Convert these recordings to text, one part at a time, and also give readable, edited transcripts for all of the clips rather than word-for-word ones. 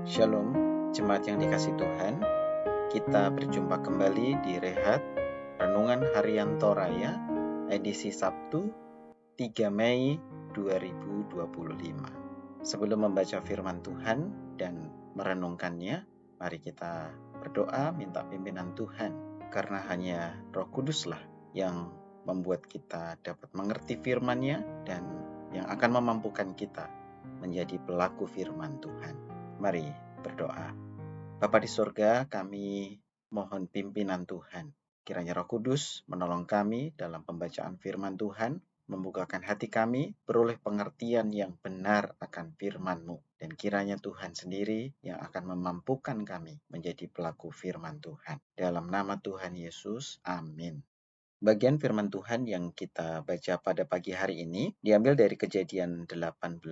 Shalom, jemaat yang dikasih Tuhan. Kita berjumpa kembali di Rehat Renungan Harian Toraya, edisi Sabtu 3 Mei 2025. Sebelum membaca firman Tuhan dan merenungkannya, mari kita berdoa minta pimpinan Tuhan, karena hanya Roh Kuduslah yang membuat kita dapat mengerti firman-Nya dan yang akan memampukan kita menjadi pelaku firman Tuhan. Mari berdoa. Bapa di surga, kami mohon pimpinan Tuhan. Kiranya Roh Kudus menolong kami dalam pembacaan firman Tuhan, membukakan hati kami, beroleh pengertian yang benar akan firman-Mu. Dan kiranya Tuhan sendiri yang akan memampukan kami menjadi pelaku firman Tuhan. Dalam nama Tuhan Yesus, amin. Bagian firman Tuhan yang kita baca pada pagi hari ini diambil dari Kejadian 18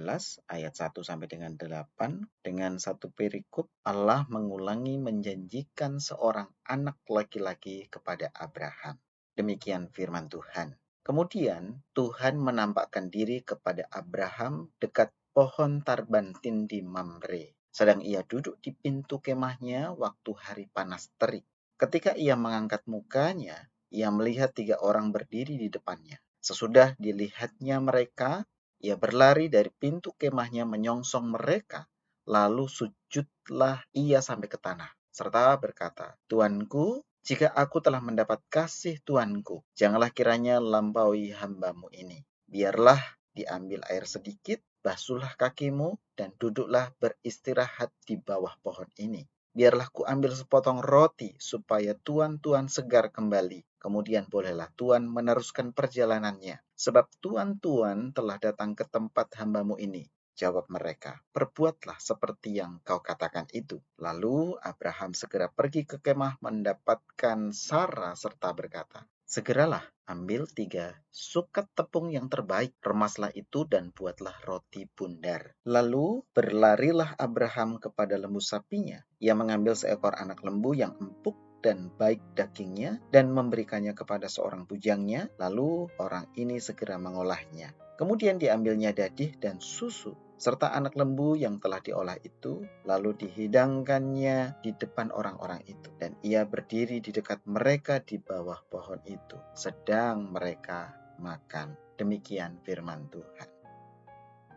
ayat 1 sampai dengan 8 dengan satu perikop. Allah mengulangi menjanjikan seorang anak laki-laki kepada Abraham. Demikian firman Tuhan. Kemudian Tuhan menampakkan diri kepada Abraham dekat pohon tarbantin di Mamre, sedang ia duduk di pintu kemahnya waktu hari panas terik. Ketika ia mengangkat mukanya, ia melihat 3 orang berdiri di depannya. Sesudah dilihatnya mereka, ia berlari dari pintu kemahnya menyongsong mereka. Lalu sujudlah ia sampai ke tanah, serta berkata, "Tuanku, jika aku telah mendapat kasih Tuanku, janganlah kiranya lampaui hamba-Mu ini. Biarlah diambil air sedikit, basuhlah kakimu, dan duduklah beristirahat di bawah pohon ini. Biarlah kuambil sepotong roti supaya tuan-tuan segar kembali. Kemudian bolehlah tuan meneruskan perjalanannya. Sebab tuan-tuan telah datang ke tempat hamba-Mu ini." Jawab mereka, "Perbuatlah seperti yang kau katakan itu." Lalu Abraham segera pergi ke kemah mendapatkan Sara serta berkata, "Segeralah ambil 3 sukat tepung yang terbaik, remaslah itu dan buatlah roti bundar." Lalu berlarilah Abraham kepada lembu sapinya. Ia mengambil seekor anak lembu yang empuk dan baik dagingnya dan memberikannya kepada seorang bujangnya, lalu orang ini segera mengolahnya. Kemudian diambilnya dadih dan susu, serta anak lembu yang telah diolah itu, lalu dihidangkannya di depan orang-orang itu. Dan ia berdiri di dekat mereka di bawah pohon itu, sedang mereka makan. Demikian firman Tuhan.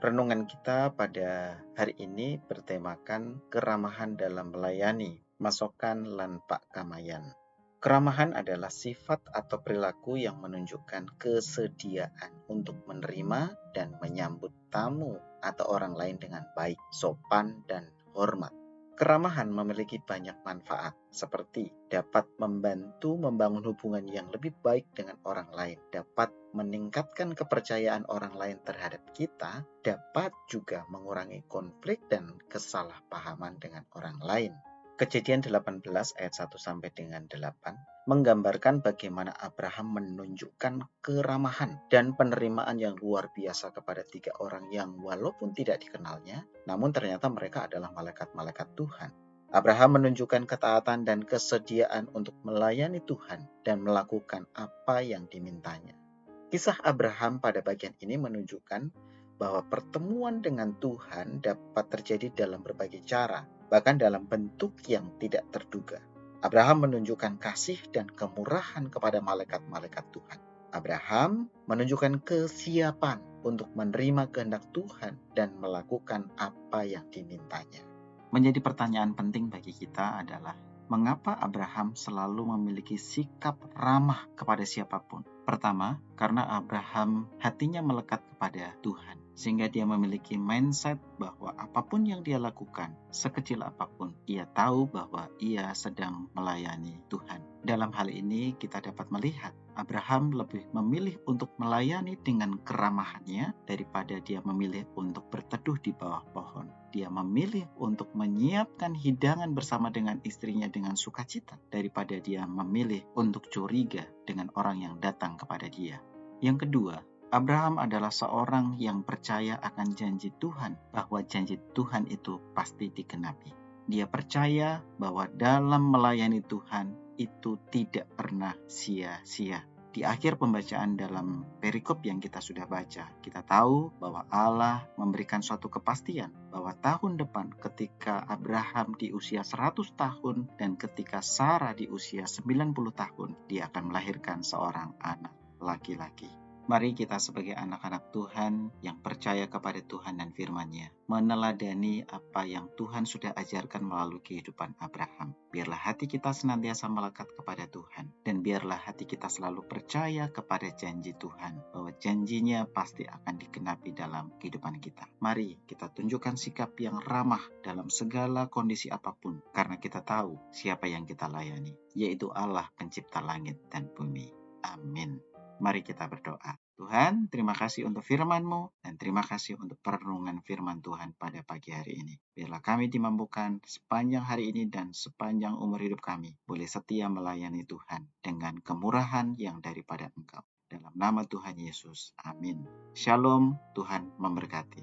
Renungan kita pada hari ini bertemakan keramahan dalam melayani, masokan lan pakamayan. Keramahan adalah sifat atau perilaku yang menunjukkan kesediaan untuk menerima dan menyambut tamu atau orang lain dengan baik, sopan, dan hormat. Keramahan memiliki banyak manfaat, seperti dapat membantu membangun hubungan yang lebih baik dengan orang lain, dapat meningkatkan kepercayaan orang lain terhadap kita, dapat juga mengurangi konflik dan kesalahpahaman dengan orang lain. Kejadian 18 ayat 1 sampai dengan 8 menggambarkan bagaimana Abraham menunjukkan keramahan dan penerimaan yang luar biasa kepada 3 orang yang walaupun tidak dikenalnya, namun ternyata mereka adalah malaikat-malaikat Tuhan. Abraham menunjukkan ketaatan dan kesediaan untuk melayani Tuhan dan melakukan apa yang dimintanya. Kisah Abraham pada bagian ini menunjukkan bahwa pertemuan dengan Tuhan dapat terjadi dalam berbagai cara, bahkan dalam bentuk yang tidak terduga. Abraham menunjukkan kasih dan kemurahan kepada malaikat-malaikat Tuhan. Abraham menunjukkan kesiapan untuk menerima kehendak Tuhan dan melakukan apa yang dimintanya. Menjadi pertanyaan penting bagi kita adalah, mengapa Abraham selalu memiliki sikap ramah kepada siapapun? Pertama, karena Abraham hatinya melekat kepada Tuhan, sehingga dia memiliki mindset bahwa apapun yang dia lakukan, sekecil apapun, ia tahu bahwa ia sedang melayani Tuhan. Dalam hal ini kita dapat melihat Abraham lebih memilih untuk melayani dengan keramahannya daripada dia memilih untuk berteduh di bawah pohon. Dia memilih untuk menyiapkan hidangan bersama dengan istrinya dengan sukacita daripada dia memilih untuk curiga dengan orang yang datang kepada dia. Yang kedua, Abraham adalah seorang yang percaya akan janji Tuhan, bahwa janji Tuhan itu pasti digenapi. Dia percaya bahwa dalam melayani Tuhan itu tidak pernah sia-sia. Di akhir pembacaan dalam perikop yang kita sudah baca, kita tahu bahwa Allah memberikan suatu kepastian bahwa tahun depan ketika Abraham di usia 100 tahun dan ketika Sarah di usia 90 tahun, dia akan melahirkan seorang anak laki-laki. Mari kita sebagai anak-anak Tuhan yang percaya kepada Tuhan dan firman-Nya, meneladani apa yang Tuhan sudah ajarkan melalui kehidupan Abraham. Biarlah hati kita senantiasa melekat kepada Tuhan, dan biarlah hati kita selalu percaya kepada janji Tuhan, bahwa janjinya pasti akan digenapi dalam kehidupan kita. Mari kita tunjukkan sikap yang ramah dalam segala kondisi apapun, karena kita tahu siapa yang kita layani, yaitu Allah pencipta langit dan bumi. Amin. Mari kita berdoa. Tuhan, terima kasih untuk firman-Mu dan terima kasih untuk perenungan firman Tuhan pada pagi hari ini. Biarlah kami dimampukan sepanjang hari ini dan sepanjang umur hidup kami boleh setia melayani Tuhan dengan kemurahan yang daripada Engkau. Dalam nama Tuhan Yesus, amin. Shalom, Tuhan memberkati.